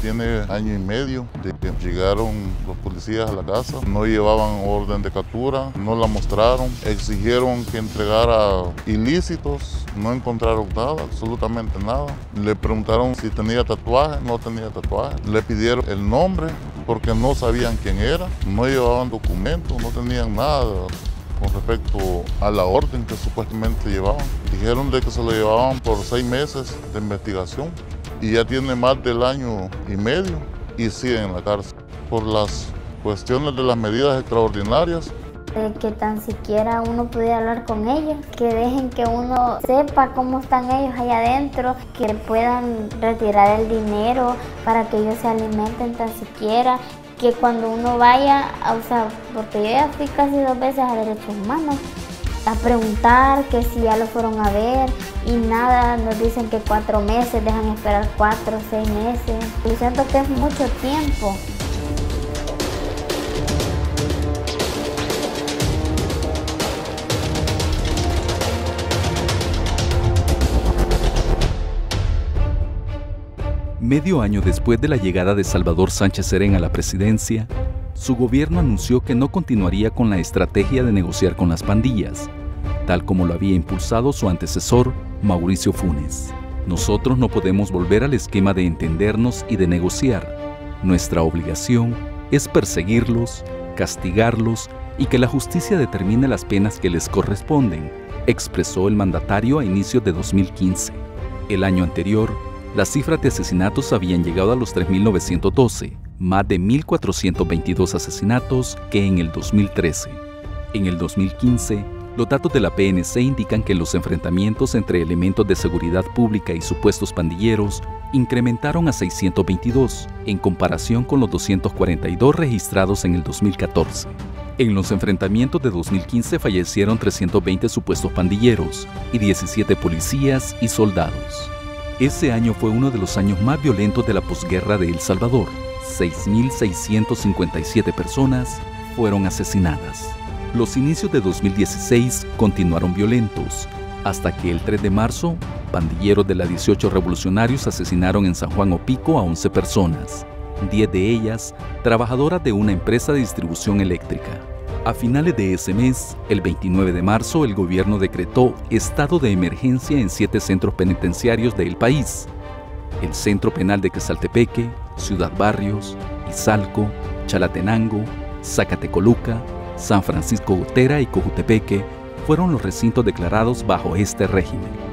tiene año y medio de que llegaron los policías a la casa, no llevaban orden de captura, no la mostraron, exigieron que entregara ilícitos, no encontraron nada, absolutamente nada. Le preguntaron si tenía tatuaje, no tenía tatuaje. Le pidieron el nombre porque no sabían quién era, no llevaban documentos, no tenían nada con respecto a la orden que supuestamente llevaban. Dijeron de que se lo llevaban por 6 meses de investigación y ya tiene más del año y medio y sigue en la cárcel por las cuestiones de las medidas extraordinarias. Que tan siquiera uno pudiera hablar con ellos, que dejen que uno sepa cómo están ellos allá adentro, que puedan retirar el dinero para que ellos se alimenten tan siquiera, que cuando uno vaya, porque yo ya fui casi 2 veces a Derechos Humanos, a preguntar que si ya lo fueron a ver y nada, nos dicen que 4 meses, dejan esperar 4 o 6 meses. Yo siento que es mucho tiempo. Medio año después de la llegada de Salvador Sánchez Serén a la presidencia, su gobierno anunció que no continuaría con la estrategia de negociar con las pandillas, tal como lo había impulsado su antecesor, Mauricio Funes. Nosotros no podemos volver al esquema de entendernos y de negociar. Nuestra obligación es perseguirlos, castigarlos y que la justicia determine las penas que les corresponden, expresó el mandatario a inicios de 2015. El año anterior, las cifras de asesinatos habían llegado a los 3.912, más de 1.422 asesinatos que en el 2013. En el 2015, los datos de la PNC indican que los enfrentamientos entre elementos de seguridad pública y supuestos pandilleros incrementaron a 622, en comparación con los 242 registrados en el 2014. En los enfrentamientos de 2015 fallecieron 320 supuestos pandilleros y 17 policías y soldados. Ese año fue uno de los años más violentos de la posguerra de El Salvador. 6.657 personas fueron asesinadas. Los inicios de 2016 continuaron violentos, hasta que el 3 de marzo, pandilleros de la 18 revolucionarios asesinaron en San Juan Opico a 11 personas, 10 de ellas trabajadoras de una empresa de distribución eléctrica. A finales de ese mes, el 29 de marzo, el gobierno decretó estado de emergencia en 7 centros penitenciarios del país: el Centro Penal de Quezaltepeque, Ciudad Barrios, Izalco, Chalatenango, Zacatecoluca, San Francisco Gotera y Cojutepeque fueron los recintos declarados bajo este régimen.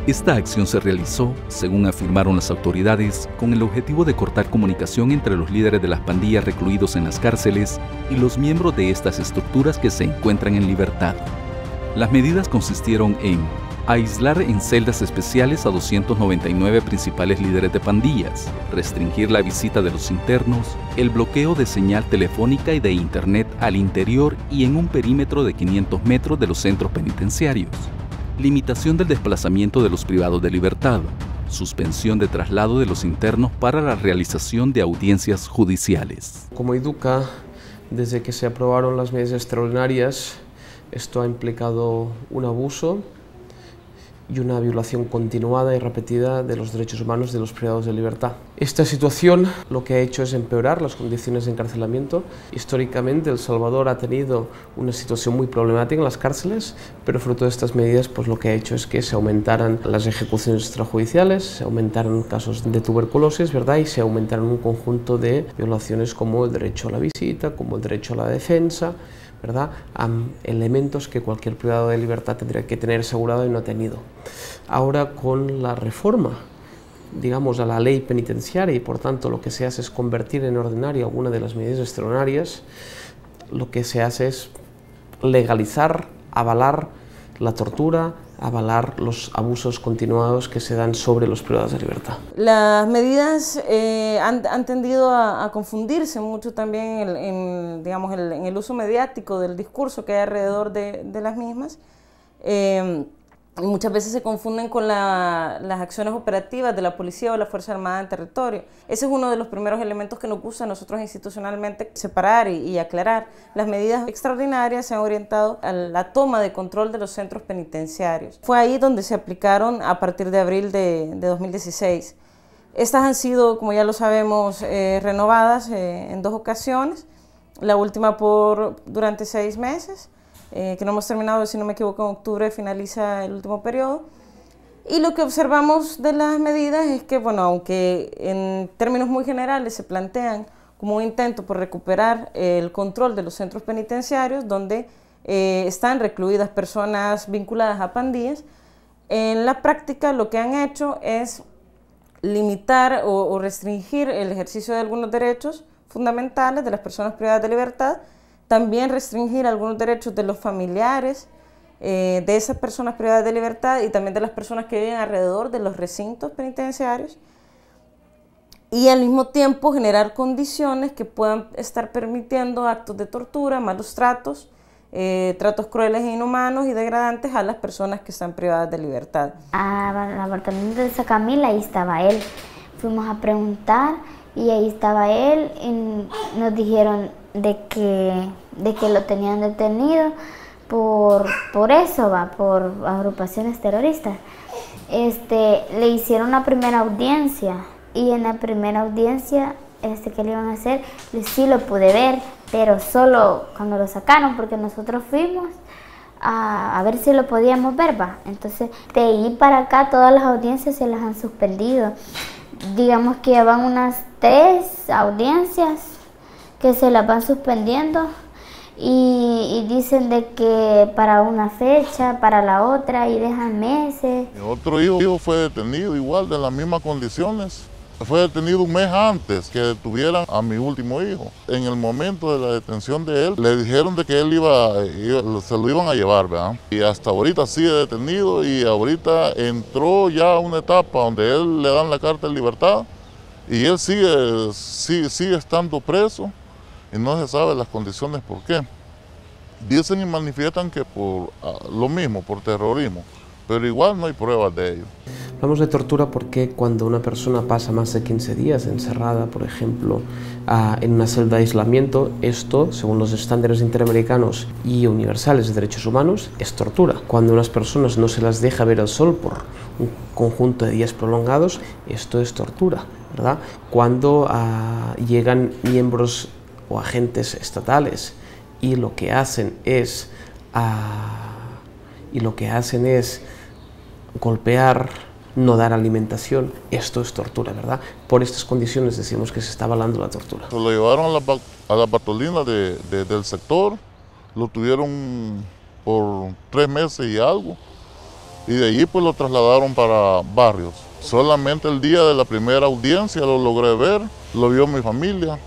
Esta acción se realizó, según afirmaron las autoridades, con el objetivo de cortar comunicación entre los líderes de las pandillas recluidos en las cárceles y los miembros de estas estructuras que se encuentran en libertad. Las medidas consistieron en aislar en celdas especiales a 299 principales líderes de pandillas, restringir la visita de los internos, el bloqueo de señal telefónica y de internet al interior y en un perímetro de 500 metros de los centros penitenciarios, limitación del desplazamiento de los privados de libertad, suspensión de traslado de los internos para la realización de audiencias judiciales. Como Educa, desde que se aprobaron las medidas extraordinarias, esto ha implicado un abuso y una violación continuada y repetida de los derechos humanos de los privados de libertad. Esta situación lo que ha hecho es empeorar las condiciones de encarcelamiento. Históricamente El Salvador ha tenido una situación muy problemática en las cárceles, pero fruto de estas medidas pues lo que ha hecho es que se aumentaran las ejecuciones extrajudiciales, se aumentaron casos de tuberculosis, ¿verdad? Y se aumentaron un conjunto de violaciones como el derecho a la visita, como el derecho a la defensa, ¿verdad? Elementos que cualquier privado de libertad tendría que tener asegurado y no ha tenido. Ahora, con la reforma, digamos, a la ley penitenciaria, y por tanto lo que se hace es convertir en ordinaria alguna de las medidas extraordinarias, lo que se hace es legalizar, avalar la tortura, avalar los abusos continuados que se dan sobre los privados de libertad. Las medidas han tendido a confundirse mucho también en el uso mediático del discurso que hay alrededor de las mismas. Muchas veces se confunden con las acciones operativas de la policía o la Fuerza Armada en territorio. Ese es uno de los primeros elementos que nos gusta a nosotros institucionalmente separar y aclarar. Las medidas extraordinarias se han orientado a la toma de control de los centros penitenciarios. Fue ahí donde se aplicaron a partir de abril de 2016. Estas han sido, como ya lo sabemos, renovadas en 2 ocasiones, la última durante 6 meses, que no hemos terminado, si no me equivoco, en octubre finaliza el último periodo. Y lo que observamos de las medidas es que, bueno, aunque en términos muy generales se plantean como un intento por recuperar el control de los centros penitenciarios donde están recluidas personas vinculadas a pandillas, en la práctica lo que han hecho es limitar o restringir el ejercicio de algunos derechos fundamentales de las personas privadas de libertad, también restringir algunos derechos de los familiares de esas personas privadas de libertad y también de las personas que viven alrededor de los recintos penitenciarios, y al mismo tiempo generar condiciones que puedan estar permitiendo actos de tortura, malos tratos, tratos crueles e inhumanos y degradantes a las personas que están privadas de libertad. Al apartamento de Sacamil, ahí estaba él. Fuimos a preguntar y ahí estaba él y nos dijeron de que lo tenían detenido por eso, por agrupaciones terroristas. Le hicieron la primera audiencia y en la primera audiencia que le iban a hacer, sí lo pude ver, pero solo cuando lo sacaron, porque nosotros fuimos a ver si lo podíamos ver, va. Entonces, de ahí para acá todas las audiencias se las han suspendido. Digamos que ya van unas 3 audiencias que se las van suspendiendo y dicen de que para una fecha, para la otra, y dejan meses. Mi otro hijo fue detenido igual, de las mismas condiciones. Fue detenido un mes antes que detuvieran a mi último hijo. En el momento de la detención de él, le dijeron de que él se lo iban a llevar, ¿verdad? Y hasta ahorita sigue detenido y ahorita entró ya a una etapa donde él le dan la carta de libertad y él sigue estando preso y no se sabe las condiciones por qué. Dicen y manifiestan que por lo mismo, por terrorismo, pero igual no hay pruebas de ello. Hablamos de tortura porque cuando una persona pasa más de 15 días encerrada, por ejemplo, en una celda de aislamiento, esto, según los estándares interamericanos y universales de derechos humanos, es tortura. Cuando a unas personas no se las deja ver el sol por un conjunto de días prolongados, esto es tortura, ¿verdad? Cuando llegan miembros o agentes estatales y lo que hacen es golpear, no dar alimentación, esto es tortura, ¿verdad? Por estas condiciones decimos que se está avalando la tortura. Lo llevaron a la Bartolina del sector, lo tuvieron por 3 meses y algo, y de allí pues lo trasladaron para Barrios. Solamente el día de la primera audiencia lo logré ver, lo vio mi familia,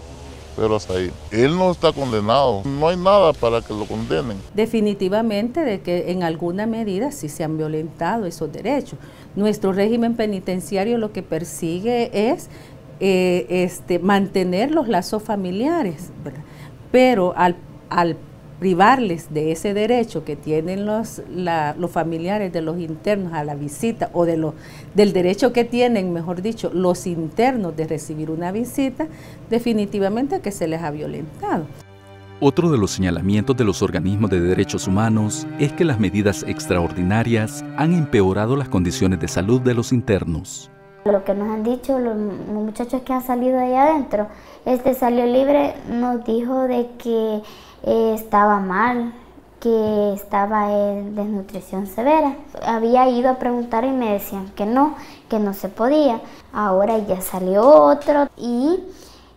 pero hasta ahí. Él no está condenado, no hay nada para que lo condenen. Definitivamente de que en alguna medida sí se han violentado esos derechos. Nuestro régimen penitenciario lo que persigue es mantener los lazos familiares, ¿verdad? Pero al privarles de ese derecho que tienen los familiares de los internos a la visita o del derecho que tienen, mejor dicho, los internos de recibir una visita, definitivamente que se les ha violentado. Otro de los señalamientos de los organismos de derechos humanos es que las medidas extraordinarias han empeorado las condiciones de salud de los internos. Lo que nos han dicho los muchachos que han salido de ahí adentro, salió libre, nos dijo de que estaba mal, que estaba en desnutrición severa. Había ido a preguntar y me decían que no se podía. Ahora ya salió otro y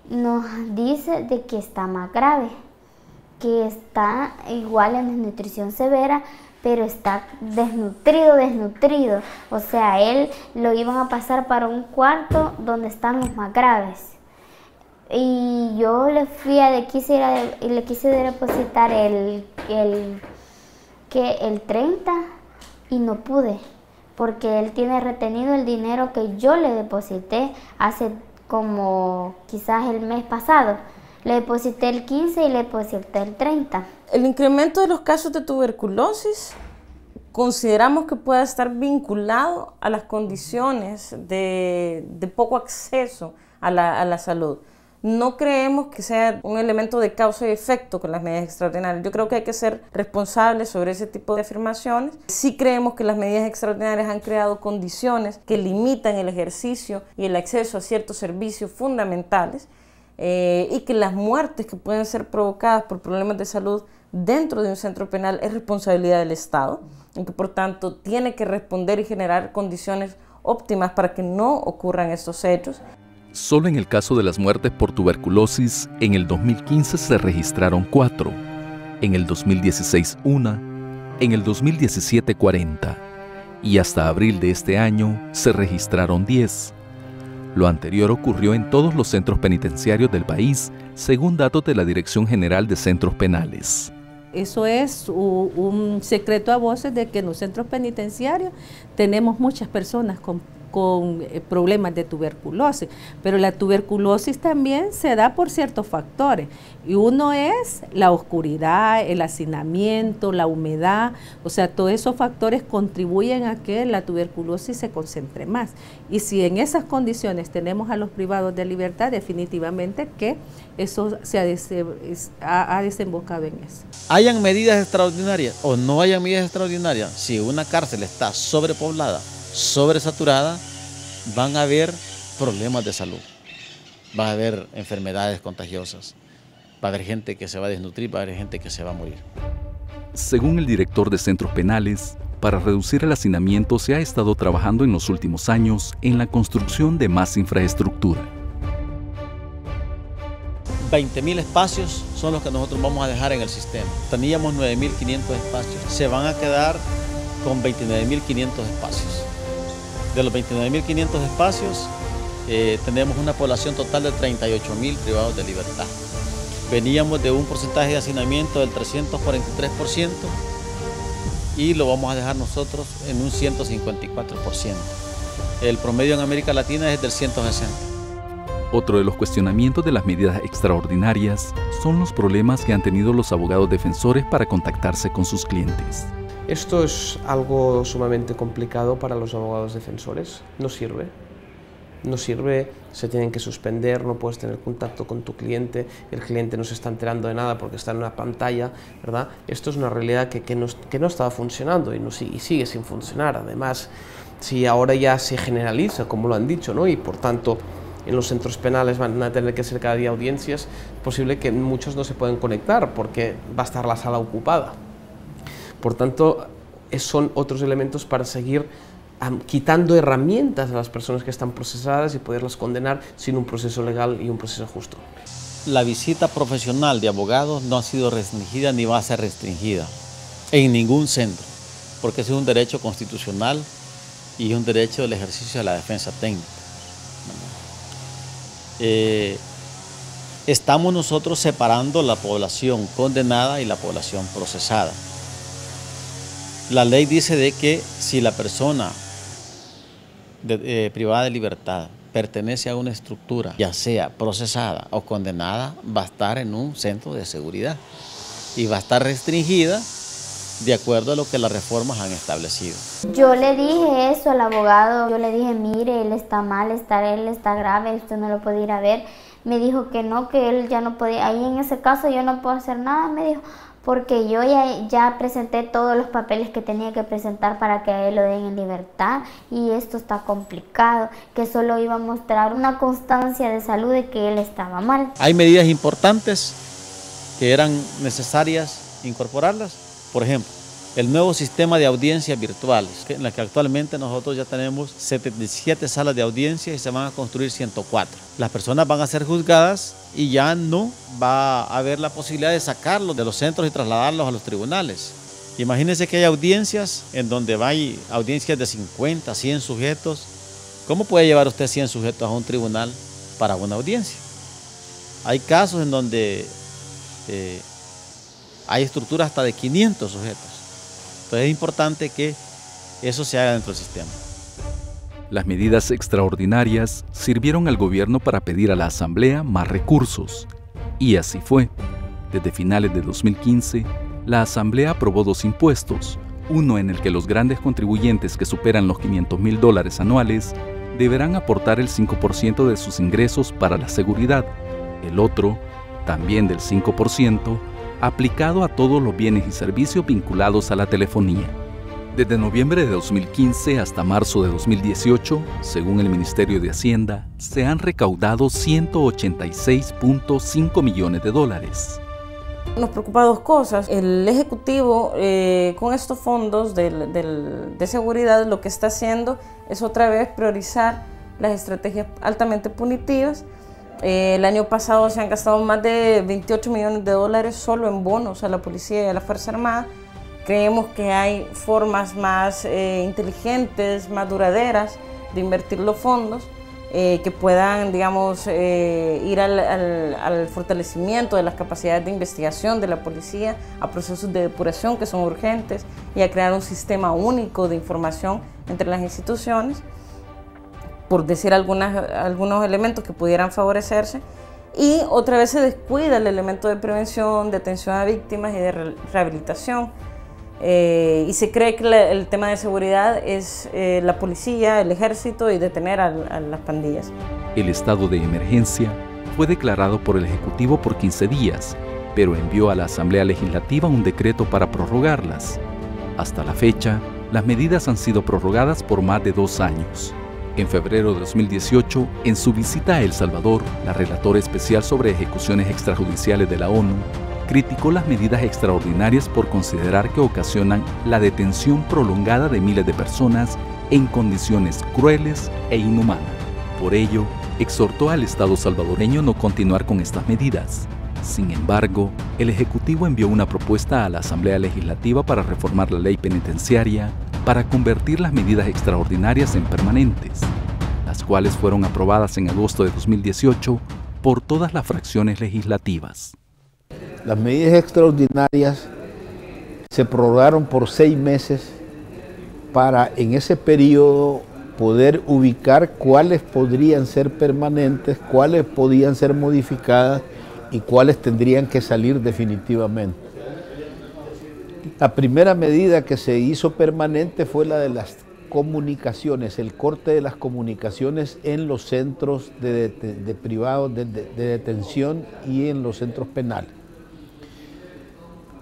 nos dice de que está más grave, que está igual en desnutrición severa, pero está desnutrido. O sea, él lo iban a pasar para un cuarto donde están los más graves. Y yo le fui le quise depositar el 30 y no pude, porque él tiene retenido el dinero que yo le deposité hace como quizás el mes pasado. Le deposité el 15 y le deposité el 30. El incremento de los casos de tuberculosis consideramos que puede estar vinculado a las condiciones de poco acceso a la salud. No creemos que sea un elemento de causa y efecto con las medidas extraordinarias. Yo creo que hay que ser responsables sobre ese tipo de afirmaciones. Sí creemos que las medidas extraordinarias han creado condiciones que limitan el ejercicio y el acceso a ciertos servicios fundamentales y que las muertes que pueden ser provocadas por problemas de salud dentro de un centro penal es responsabilidad del Estado y que por tanto tiene que responder y generar condiciones óptimas para que no ocurran estos hechos. Solo en el caso de las muertes por tuberculosis, en el 2015 se registraron 4, en el 2016 1, en el 2017 40 y hasta abril de este año se registraron 10. Lo anterior ocurrió en todos los centros penitenciarios del país, según datos de la Dirección General de Centros Penales. Eso es un secreto a voces de que en los centros penitenciarios tenemos muchas personas con problemas de tuberculosis, pero la tuberculosis también se da por ciertos factores, y uno es la oscuridad, el hacinamiento, la humedad, o sea, todos esos factores contribuyen a que la tuberculosis se concentre más, y si en esas condiciones tenemos a los privados de libertad, definitivamente que eso ha desembocado en eso. Hayan medidas extraordinarias o no hayan medidas extraordinarias, si una cárcel está sobrepoblada, sobresaturada, van a haber problemas de salud, va a haber enfermedades contagiosas, va a haber gente que se va a desnutrir, va a haber gente que se va a morir. Según el director de centros penales, para reducir el hacinamiento se ha estado trabajando en los últimos años en la construcción de más infraestructura. 20.000 espacios son los que nosotros vamos a dejar en el sistema. Teníamos 9.500 espacios, se van a quedar con 29.500 espacios. De los 29.500 espacios, tenemos una población total de 38.000 privados de libertad. Veníamos de un porcentaje de hacinamiento del 343% y lo vamos a dejar nosotros en un 154%. El promedio en América Latina es del 160%. Otro de los cuestionamientos de las medidas extraordinarias son los problemas que han tenido los abogados defensores para contactarse con sus clientes. Esto es algo sumamente complicado para los abogados defensores, no sirve, se tienen que suspender, no puedes tener contacto con tu cliente, el cliente no se está enterando de nada porque está en una pantalla, ¿verdad? Esto es una realidad que no estaba funcionando y sigue sin funcionar. Además, si ahora ya se generaliza, como lo han dicho, ¿no? Y por tanto en los centros penales van a tener que ser cada día audiencias, es posible que muchos no se puedan conectar porque va a estar la sala ocupada. Por tanto, son otros elementos para seguir quitando herramientas a las personas que están procesadas y poderlas condenar sin un proceso legal y un proceso justo. La visita profesional de abogados no ha sido restringida ni va a ser restringida en ningún centro, porque ese es un derecho constitucional y es un derecho del ejercicio de la defensa técnica. Estamos nosotros separando la población condenada y la población procesada. La ley dice de que si la persona privada de libertad pertenece a una estructura, ya sea procesada o condenada, va a estar en un centro de seguridad y va a estar restringida de acuerdo a lo que las reformas han establecido. Yo le dije eso al abogado, yo le dije, mire, él está mal, él está grave, usted no lo puede ir a ver. Me dijo que no, que él ya no podía, ahí en ese caso yo no puedo hacer nada, me dijo, porque yo ya presenté todos los papeles que tenía que presentar para que a él lo den en libertad y esto está complicado, que solo iba a mostrar una constancia de salud de que él estaba mal. Hay medidas importantes que eran necesarias incorporarlas, por ejemplo, el nuevo sistema de audiencias virtuales, en la que actualmente nosotros ya tenemos 77 salas de audiencia y se van a construir 104. Las personas van a ser juzgadas y ya no va a haber la posibilidad de sacarlos de los centros y trasladarlos a los tribunales. Imagínense que hay audiencias en donde hay audiencias de 50, 100 sujetos. ¿Cómo puede llevar usted 100 sujetos a un tribunal para una audiencia? Hay casos en donde hay estructuras hasta de 500 sujetos. Entonces es importante que eso se haga dentro del sistema. Las medidas extraordinarias sirvieron al gobierno para pedir a la Asamblea más recursos. Y así fue. Desde finales de 2015, la Asamblea aprobó 2 impuestos, uno en el que los grandes contribuyentes que superan los $500.000 anuales deberán aportar el 5% de sus ingresos para la seguridad, El otro, también del 5%, aplicado a todos los bienes y servicios vinculados a la telefonía. Desde noviembre de 2015 hasta marzo de 2018, según el Ministerio de Hacienda, se han recaudado 186.5 millones de dólares. Nos preocupa dos cosas. El Ejecutivo, con estos fondos de seguridad, lo que está haciendo es otra vez priorizar las estrategias altamente punitivas. El año pasado se han gastado más de 28 millones de dólares solo en bonos a la policía y a la Fuerza Armada. Creemos que hay formas más inteligentes, más duraderas de invertir los fondos, que puedan, digamos, ir al fortalecimiento de las capacidades de investigación de la policía, a procesos de depuración que son urgentes y a crear un sistema único de información entre las instituciones, por decir algunos elementos que pudieran favorecerse. Y otra vez se descuida el elemento de prevención, de atención a víctimas y de rehabilitación. Y se cree que el tema de seguridad es la policía, el ejército y detener a las pandillas. El estado de emergencia fue declarado por el Ejecutivo por 15 días, pero envió a la Asamblea Legislativa un decreto para prorrogarlas. Hasta la fecha, las medidas han sido prorrogadas por más de 2 años. En febrero de 2018, en su visita a El Salvador, la relatora especial sobre ejecuciones extrajudiciales de la ONU criticó las medidas extraordinarias por considerar que ocasionan la detención prolongada de miles de personas en condiciones crueles e inhumanas. Por ello, exhortó al Estado salvadoreño no continuar con estas medidas. Sin embargo, el Ejecutivo envió una propuesta a la Asamblea Legislativa para reformar la ley penitenciaria para convertir las medidas extraordinarias en permanentes, las cuales fueron aprobadas en agosto de 2018 por todas las fracciones legislativas. Las medidas extraordinarias se prorrogaron por 6 meses para en ese periodo poder ubicar cuáles podrían ser permanentes, cuáles podían ser modificadas y cuáles tendrían que salir definitivamente. La primera medida que se hizo permanente fue la de las comunicaciones, el corte de las comunicaciones en los centros de privados de detención y en los centros penales.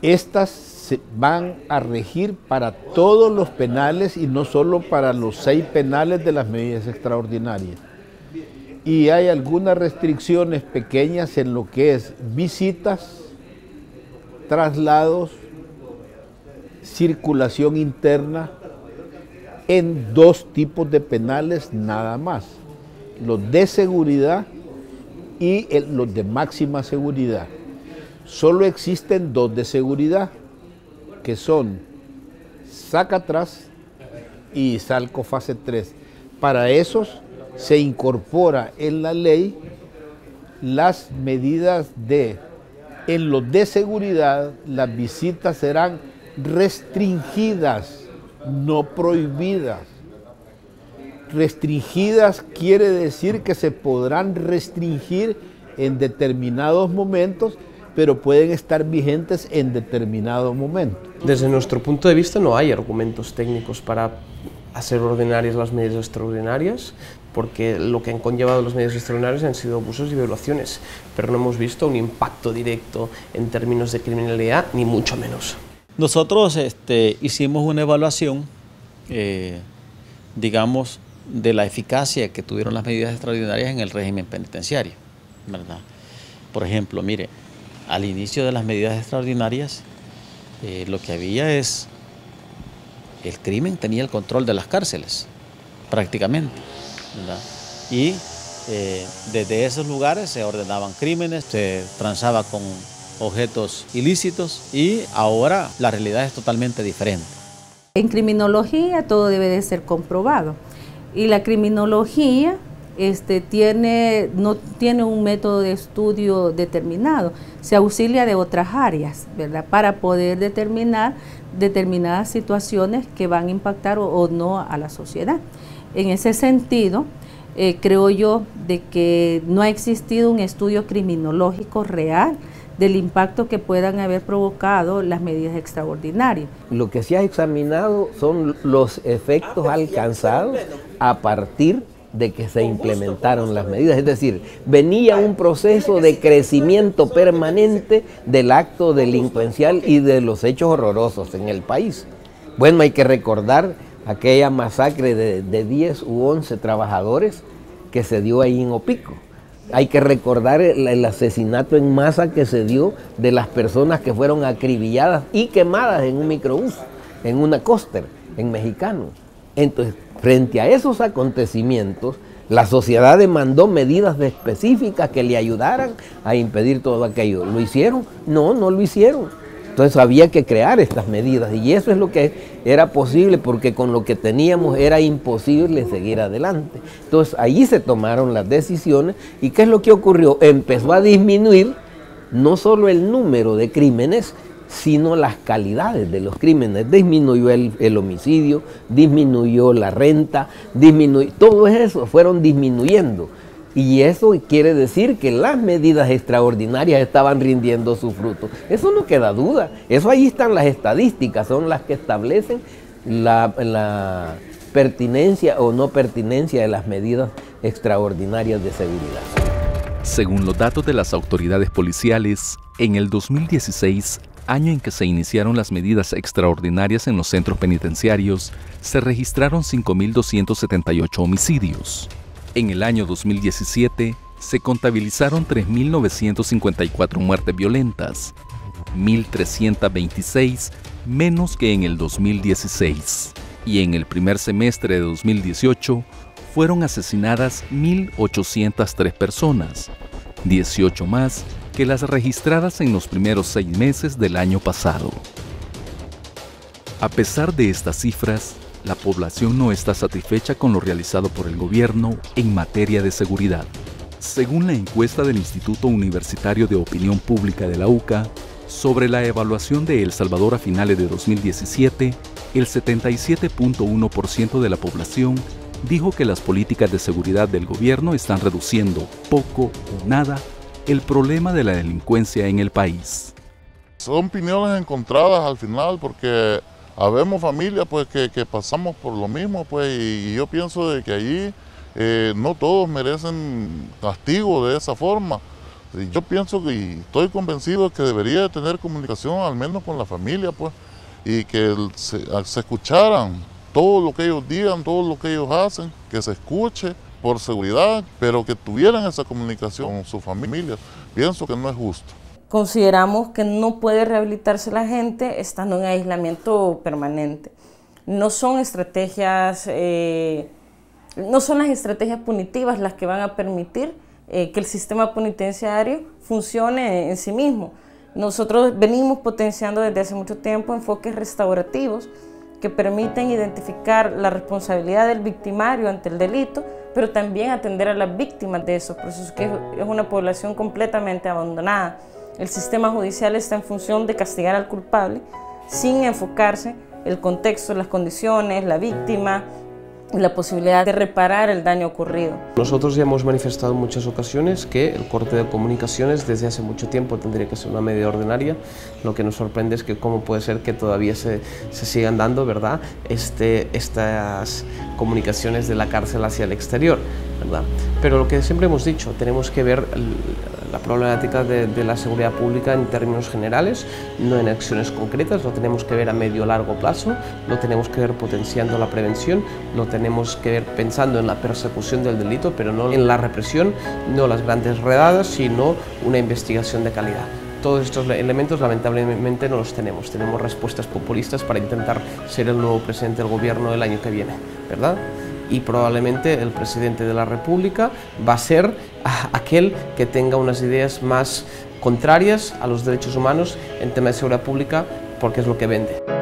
Estas se van a regir para todos los penales y no solo para los 6 penales de las medidas extraordinarias. Y hay algunas restricciones pequeñas en lo que es visitas, traslados, circulación interna, en 2 tipos de penales nada más, los de seguridad y los de máxima seguridad. Solo existen 2 de seguridad, que son Sacatrás y Izalco fase 3. Para esos se incorpora en la ley las medidas en los de seguridad, las visitas serán restringidas, no prohibidas. Restringidas quiere decir que se podrán restringir en determinados momentos, pero pueden estar vigentes en determinado momento. Desde nuestro punto de vista no hay argumentos técnicos para hacer ordinarias las medidas extraordinarias, porque lo que han conllevado las medidas extraordinarias han sido abusos y violaciones, pero no hemos visto un impacto directo en términos de criminalidad, ni mucho menos. Nosotros hicimos una evaluación, digamos, de la eficacia que tuvieron las medidas extraordinarias en el régimen penitenciario, ¿verdad? Por ejemplo, mire, al inicio de las medidas extraordinarias, lo que había es, el crimen tenía el control de las cárceles, prácticamente, ¿verdad? Y desde esos lugares se ordenaban crímenes, se transaba con objetos ilícitos y ahora la realidad es totalmente diferente. En criminología todo debe de ser comprobado y la criminología no tiene un método de estudio determinado, se auxilia de otras áreas, ¿verdad? Para poder determinar determinadas situaciones que van a impactar o no a la sociedad. En ese sentido, creo yo de que no ha existido un estudio criminológico real del impacto que puedan haber provocado las medidas extraordinarias. Lo que se ha examinado son los efectos alcanzados a partir de que se implementaron las medidas. Es decir, venía un proceso de crecimiento permanente del acto delincuencial y de los hechos horrorosos en el país. Bueno, hay que recordar aquella masacre de 10 u 11 trabajadores que se dio ahí en Opico. Hay que recordar el asesinato en masa que se dio de las personas que fueron acribilladas y quemadas en un microbús, en una coaster, en Mexicano. Entonces, frente a esos acontecimientos, la sociedad demandó medidas específicas que le ayudaran a impedir todo aquello. ¿Lo hicieron? No, no lo hicieron. Entonces había que crear estas medidas y eso es lo que era posible porque con lo que teníamos era imposible seguir adelante. Entonces allí se tomaron las decisiones y ¿qué es lo que ocurrió? Empezó a disminuir no solo el número de crímenes, sino las calidades de los crímenes. Disminuyó el homicidio, disminuyó la renta, todo eso fueron disminuyendo. Y eso quiere decir que las medidas extraordinarias estaban rindiendo su fruto. Eso no queda duda. Eso ahí están las estadísticas, son las que establecen la pertinencia o no pertinencia de las medidas extraordinarias de seguridad. Según los datos de las autoridades policiales, en el 2016, año en que se iniciaron las medidas extraordinarias en los centros penitenciarios, se registraron 5.278 homicidios. En el año 2017 se contabilizaron 3.954 muertes violentas, 1.326 menos que en el 2016. Y en el primer semestre de 2018 fueron asesinadas 1.803 personas, 18 más que las registradas en los primeros 6 meses del año pasado. A pesar de estas cifras, la población no está satisfecha con lo realizado por el gobierno en materia de seguridad. Según la encuesta del Instituto Universitario de Opinión Pública de la UCA, sobre la evaluación de El Salvador a finales de 2017, el 77.1% de la población dijo que las políticas de seguridad del gobierno están reduciendo poco o nada el problema de la delincuencia en el país. Son opiniones encontradas al final porque habemos familias pues, que pasamos por lo mismo pues, y yo pienso de que allí no todos merecen castigo de esa forma. Yo pienso que y estoy convencido de que debería tener comunicación al menos con la familia pues, y que se escucharan todo lo que ellos digan, todo lo que ellos hacen, que se escuche por seguridad, pero que tuvieran esa comunicación con sus familias. Pienso que no es justo. Consideramos que no puede rehabilitarse la gente estando en aislamiento permanente. No son estrategias, no son las estrategias punitivas las que van a permitir que el sistema penitenciario funcione en sí mismo. Nosotros venimos potenciando desde hace mucho tiempo enfoques restaurativos que permiten identificar la responsabilidad del victimario ante el delito, pero también atender a las víctimas de esos procesos, que es una población completamente abandonada. El sistema judicial está en función de castigar al culpable sin enfocarse el contexto, las condiciones, la víctima y la posibilidad de reparar el daño ocurrido. Nosotros ya hemos manifestado en muchas ocasiones que el corte de comunicaciones desde hace mucho tiempo tendría que ser una medida ordinaria. Lo que nos sorprende es que cómo puede ser que todavía se sigan dando, ¿verdad?, estas comunicaciones de la cárcel hacia el exterior, ¿verdad? Pero lo que siempre hemos dicho, tenemos que ver la problemática de la seguridad pública en términos generales, no en acciones concretas, lo tenemos que ver a medio o largo plazo, lo tenemos que ver potenciando la prevención, lo tenemos que ver pensando en la persecución del delito, pero no en la represión, no las grandes redadas, sino una investigación de calidad. Todos estos elementos lamentablemente no los tenemos. Tenemos respuestas populistas para intentar ser el nuevo presidente del gobierno el año que viene, ¿verdad? Y probablemente el presidente de la República va a ser aquel que tenga unas ideas más contrarias a los derechos humanos en temas de seguridad pública, porque es lo que vende.